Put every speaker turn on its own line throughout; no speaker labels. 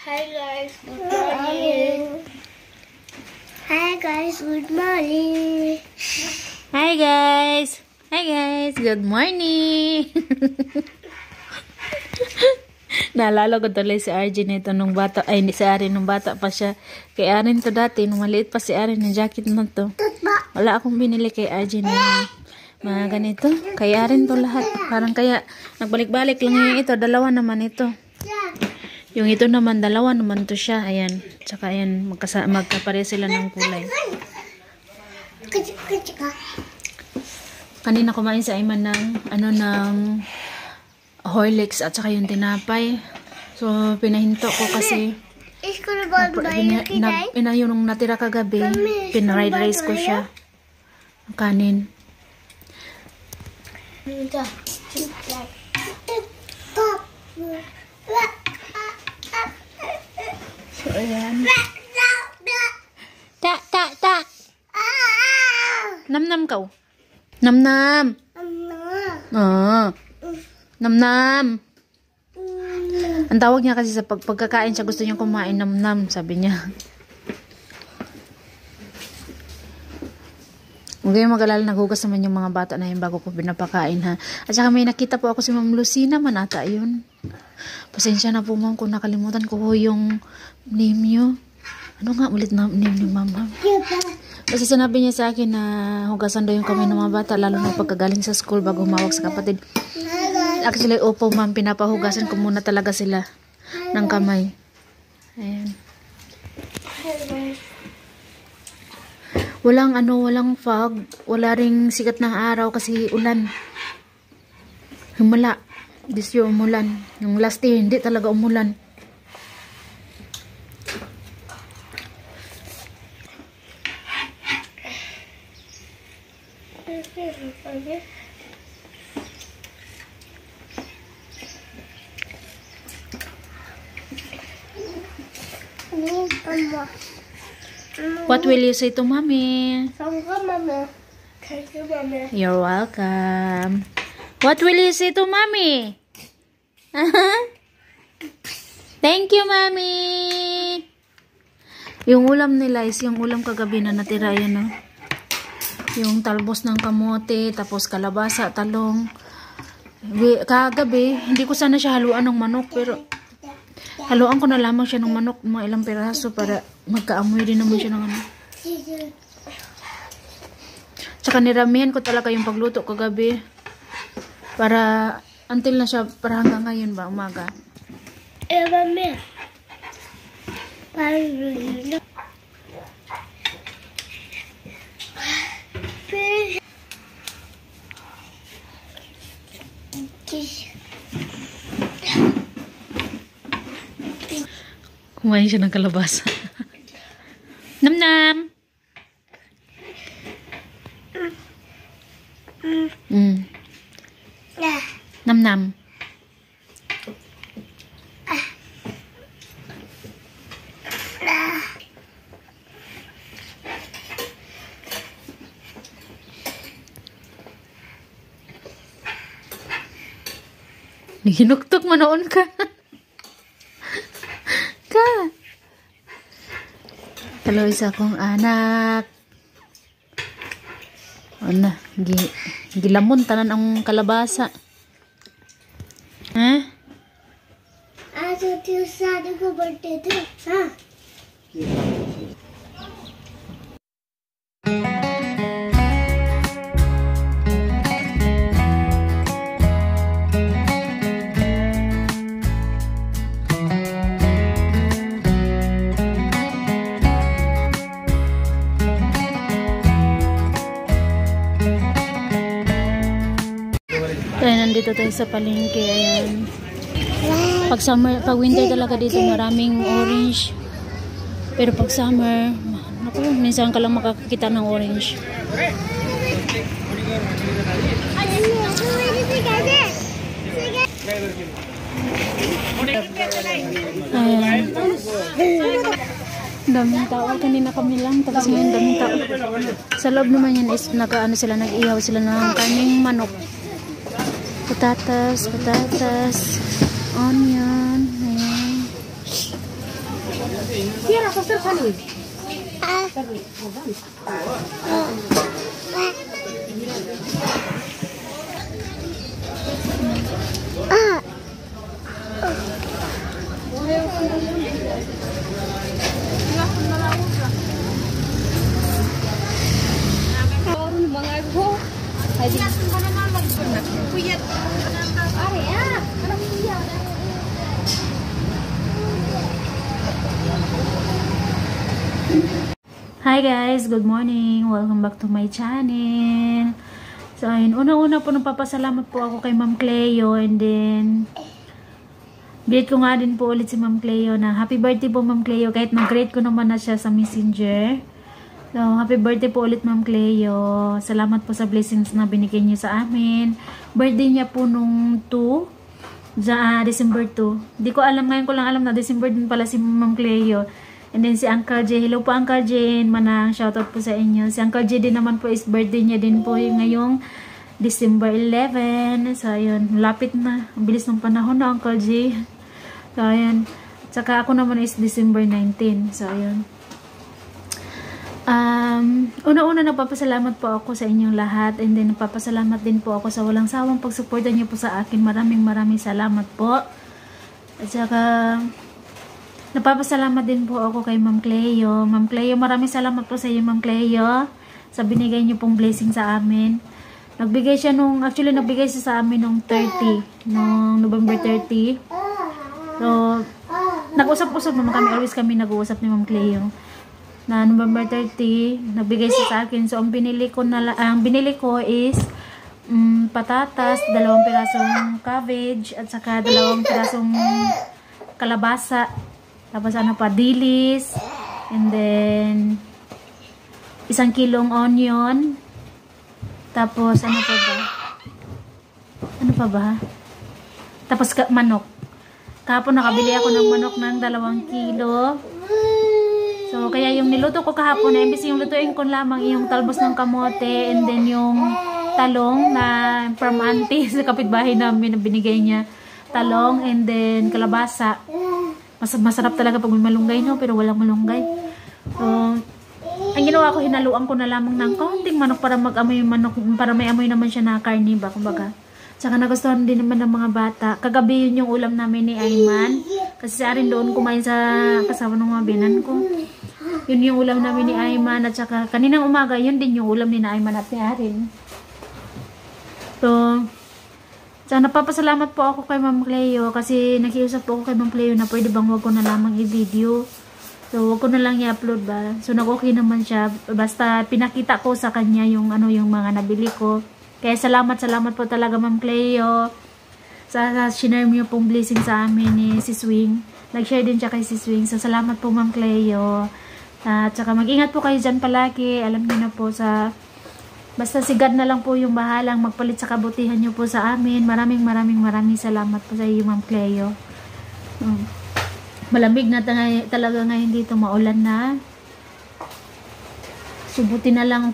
Hi guys, good morning. Hi guys, good morning.
Hi guys. Hi guys, good morning. Naalala ko tuloy si Arjen nito nung bata, ay si Arin nung bata pa siya. Kay Arin to dati, nung maliit pa si Arin, yung jacket na to. Wala akong binili kay Arjen na mga ganito. Kay Arin to lahat. Parang kaya, nagbalik-balik lang yung ito. Dalawa naman ito. Yung ito naman, dalawa naman to siya. Ayan. Tsaka ayan, magkapare sila ng kulay. Kanina kumain sa Iman ng, ng Horlicks at saka yung tinapay. So, pinahinto ko kasi yung natira kagabi, pinaride rice ko siya. Ang kanin. So, ayan. Ta. Nam-nam ka. Nam-nam. Nam-nam. Ang tawag niya kasi sa pagkakain siya, gusto niya kumain nam-nam, sabi niya. Huwag kayong mag-alala, naghugas naman yung mga bata na yun bago ko pinapakain, ha. At saka may nakita po ako si Ma'am Lucina, man ata yun. Pasensya na po, ma'am, kung nakalimutan ko yung name niyo. Ano nga ulit na name ni Ma'am? Kasi sinabi niya sa akin na hugasan daw yung kamay ng mga bata, lalo na pagkagaling sa school bago humawag sa kapatid. Actually, opo, ma'am, pinapahugasan ko muna talaga sila ng kamay. Ayan. Walang fog, wala ring sikat ng araw kasi ulan. Humula. This year umulan. Yung last year, hindi talaga umulan. What will you say to mommy?
Thank you, mommy. Thank you, mommy.
You're welcome. What will you say to mommy? Thank you, mommy. Yung ulam nila is yung ulam kagabi na natira yan, no? Yung talbos ng kamote, tapos kalabasa, talong. Kagabi, hindi ko sana siya haluan ng manok, pero haluan ko na lamang siya ng manok, mga ilang piraso para magkaamoy din naman siya ng ano. Tsaka niramihan ko talaga yung pagluto kagabi. Para, until na siya, para hanggang ngayon ba, umaga.
Mami.
Kumain siya ng kalabasa. Nam-nam! Nam-nam. Hinuktok mo noon ka. Hello, isa kong anak. Ano, gilamon tanan ang kalabasa. Ha?
आज तेरी शादी को बर्थडे थे हाँ
Nandito tayo sa palengke. Ayan. Pag summer, pag winter talaga dito maraming orange. Pero pag summer, naku, minsan ka lang makakita ng orange. Ayan. Daming tao. Kanina kami lang. Tapos ngayon daming tao. Sa loob naman yan is nag-ihaw sila ng kaning manok. Patatas, onion, ayan.
Ah. Ah.
Hi guys, good morning. Welcome back to my channel. So ayun, una-una po nagpapasalamat po ako kay Ma'am Cleo, and then greet ko nga din po ulit si Ma'am Cleo na happy birthday po Ma'am Cleo, kahit mag-greet ko naman na siya sa Messenger. So happy birthday po ulit Ma'am Cleo. Salamat po sa blessings na binigay niyo sa amin. Birthday niya po nung December 2. Di ko alam, ngayon ko lang alam na December din pala si Ma'am Cleo. And then si Uncle J, hello po Uncle J, manang shoutout po sa inyo. Si Uncle J din naman po is birthday niya din po yung ngayong December 11. So ayun, lapit na. Ang bilis ng panahon na Uncle J. So ayun, saka ako naman is December 19. So ayun. Una-una nagpapasalamat po ako sa inyong lahat, and then nagpapasalamat din po ako sa walang sawang pagsuporta niyo po sa akin. Maraming salamat po. At saka napapasalamat din po ako kay Ma'am Cleo. Ma'am Cleo, maraming salamat po sa iyo Ma'am Cleo sa binigay niyo pong blessing sa amin. Nagbigay siya nagbigay siya sa amin nung November 30. So, nag-usap-usap naman kami. Always kami nag-uusap ni Ma'am Cleo. Na November 30, nagbigay siya sa akin. So, ang binili ko is patatas, 2 pirasong cabbage, at saka 2 pirasong kalabasa. Tapos ano pa, dilis, and then 1 kilong onion. Tapos ano pa ba? Tapos manok. Kahapon nakabili ako ng manok ng 2 kilo. So kaya yung niluto ko kahapon na imbis yung lutuin ko lamang yung talbos ng kamote, and then yung talong na from auntie sa kapitbahay namin na binigay niya. Talong, and then kalabasa. Masarap talaga pag may malunggay, no? Pero walang malunggay. So, ang ginawa ko, hinaluan ko na lamang ng kaunting manok para mag-amoy yung manok, para may amoy naman siya na karne ba, kumbaga. Tsaka nagustuhan din naman ng mga bata. Kagabi yun yung ulam namin ni Ayman. Kasi sa arin doon kumain sa kasama ng mga binan ko. Yun yung ulam namin ni Ayman. At saka kaninang umaga, yun din yung ulam ni Ayman at ni Arin. So, napapasalamat po ako kay Ma'am Cleo kasi nakiusap po ako kay Ma'am Cleo na pwede bang wag ko na lamang i-video. So, wag ko na lang i-upload ba. So, nag-okay naman siya. Basta pinakita ko sa kanya yung mga nabili ko. Kaya salamat po talaga Ma'am Cleo sa shinare niyo pong blessing sa amin ni si Swing. Nag-share din siya kay si Swing. So, salamat po Ma'am Cleo. At saka mag-ingat po kayo dyan palagi. Alam niyo na po basta si God na lang po yung bahalang magpalit sa kabutihan niyo po sa amin. Maraming salamat po sa iyo Ma'am Cleo. Malamig na talaga ngayon dito, maulan na. Subuti na lang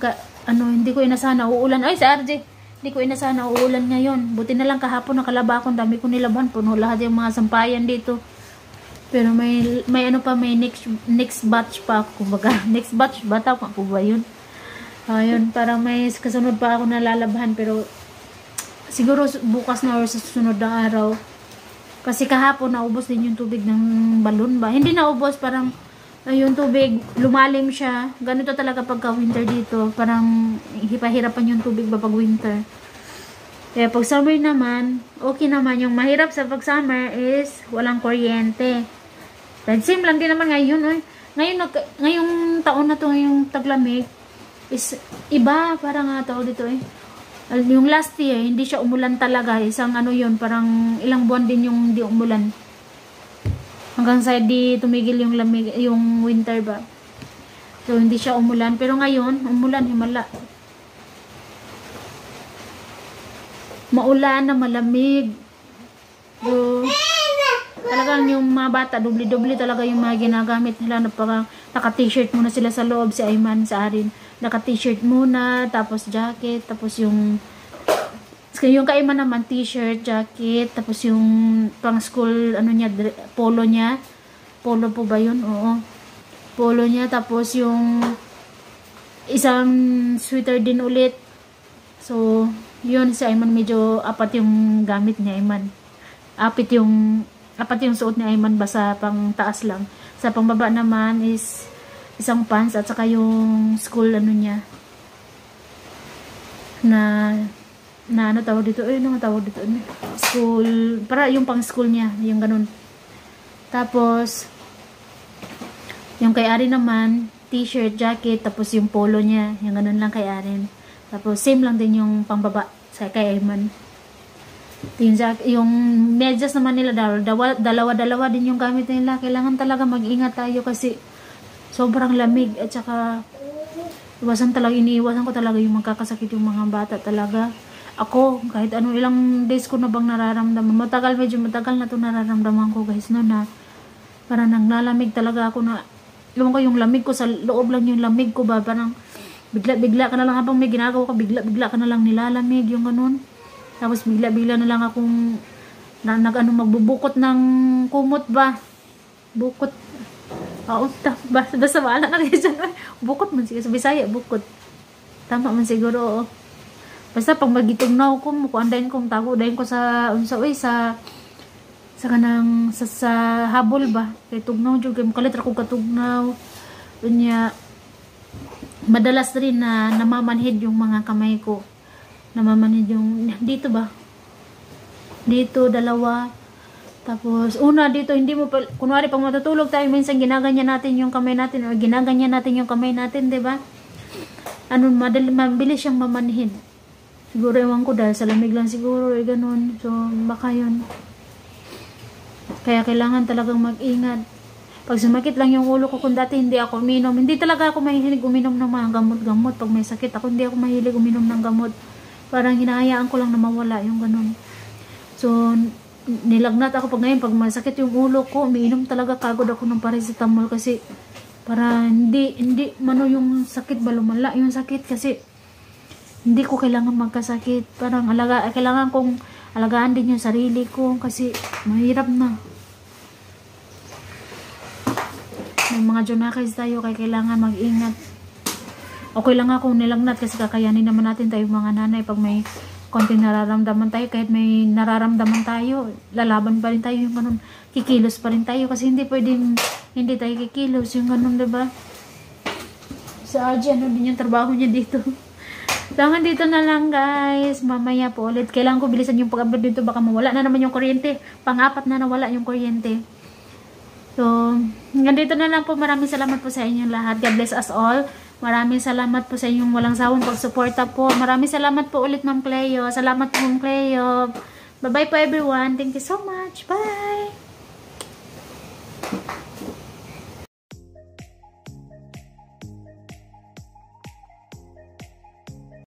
hindi ko inasahan na uulan. Ay, sa RJ, hindi ko inasahan na uulan ngayon. Buti na lang kahapon nakalaba ako, dami ko nilaban, puno lahat yung mga sampayan dito. Pero may next batch pa ako, kumbaga. Next batch bata pa ba yun? Ayun, parang may kasunod pa ako nalalabhan, pero siguro bukas na or sa susunod na araw. Kasi kahapon naubos din yung tubig ng balon ba? Hindi naubos, parang yung tubig lumalim siya. Ganito talaga pagka winter dito, parang hipahirapan yung tubig ba pag winter. Kaya pag summer naman, okay naman. Yung mahirap sa pag summer is walang kuryente. Then same lang din naman ngayon. Ngayong taon na to, ngayong taglamig, is iba, parang tao dito yung last year hindi siya umulan talaga, isang yun, parang ilang buwan din yung hindi umulan hanggang sa di tumigil yung lamig, yung winter ba. So hindi siya umulan, pero ngayon umulan, himala, maulan na malamig. So talagang yung mga bata dubli-dubli talaga yung mga ginagamit nila. Naka-t-shirt muna sila sa loob, si Ayman sa Arin naka-t-shirt muna, tapos jacket, tapos yung Ayman naman t-shirt, jacket, tapos yung pang school niya, polo niya. Polo po ba yun? Oo. Polo niya. Tapos yung isang sweater din ulit. So, yun si Ayman medyo apat yung gamit niya, Ayman. Apat yung suot ni Ayman, basta pang taas lang. Sa pangbaba naman is isang pants at saka yung school ano niya. Na ano tawag dito? Ano tawag dito? School, para yung pang school niya, yung ganun. Tapos, yung kay Arin naman, t-shirt, jacket, tapos yung polo niya, yung ganun lang kay Arin. Tapos, same lang din yung pangbaba sa kay Ayman. Yung medyas naman nila, dalawa din yung gamit nila. Kailangan talaga mag-ingat tayo kasi sobrang lamig at saka iniiwasan ko talaga yung magkakasakit yung mga bata talaga. Ako, kahit ilang days ko na bang nararamdaman. Medyo matagal na to nararamdaman ko guys, no, na parang naglalamig talaga ako na, alam ko yung lamig ko, sa loob lang yung lamig ko ba, parang bigla ka na lang habang may ginagawa ko, bigla ka na lang nilalamig, yung ganun. Tapos bigla na lang akong magbubukot ng kumot ba. Bukot. Basta wala na rin dyan. Bukot man siguro. Sa Bisaya, bukot. Tama man siguro, oo. Basta pag magitugnaw ko, mukuandahin ko, tago-dahin ko sa habol ba. Kaya tugnaw dyan, kaya makalit ako katugnaw. Kanya, madalas rin na namamanhid yung mga kamay ko. Namamanhid yung, dito ba? Dito, dalawa. Tapos, dito, hindi mo pa, kunwari pag matutulog tayo, minsan ginaganyan natin yung kamay natin, o ginaganyan natin yung kamay natin, diba? Mabilis siyang mamanhid. Siguro, ewan ko, dahil sa lamig lang siguro, ganun. So, baka yun. Kaya kailangan talagang mag-ingat. Pag sumakit lang yung ulo ko, kung dati hindi ako uminom, hindi talaga ako mahilig uminom ng mga gamot-gamot. Pag may sakit ako, hindi ako mahilig uminom ng gamot. Parang hinahayaan ko lang na mawala yung ganun. So, nilagnat ako pag ngayon, pag masakit yung ulo ko, umiinom talaga kagod ako ng paracetamol kasi para hindi yung sakit ba lumala yung sakit kasi hindi ko kailangan magkasakit. Parang kailangan kong alagaan din yung sarili ko kasi mahirap na. May mga junakis tayo kaya kailangan mag-ingat. Okay lang akong nilagnat kasi kakayanin naman natin tayo mga nanay pag may konting nararamdaman tayo, kahit may nararamdaman tayo, lalaban pa rin tayo yung ganun, kikilos pa rin tayo kasi hindi pwedeng hindi tayo kikilos yung ganun, diba? Sa Aji, din yung trabaho niya dito. So, hanggang dito na lang guys, mamaya po ulit, kailangan ko bilisan yung pag-upload dito, baka mawala na naman yung kuryente, pang-apat na nawala yung kuryente. So, hanggang dito na lang po, maraming salamat po sa inyong lahat, God bless us all. Maraming salamat po sa inyong walang sawang pagsuporta po. Maraming salamat po ulit, Ma'am Cleo. Salamat po, Ma'am Cleo. Bye-bye po, everyone. Thank you so much. Bye!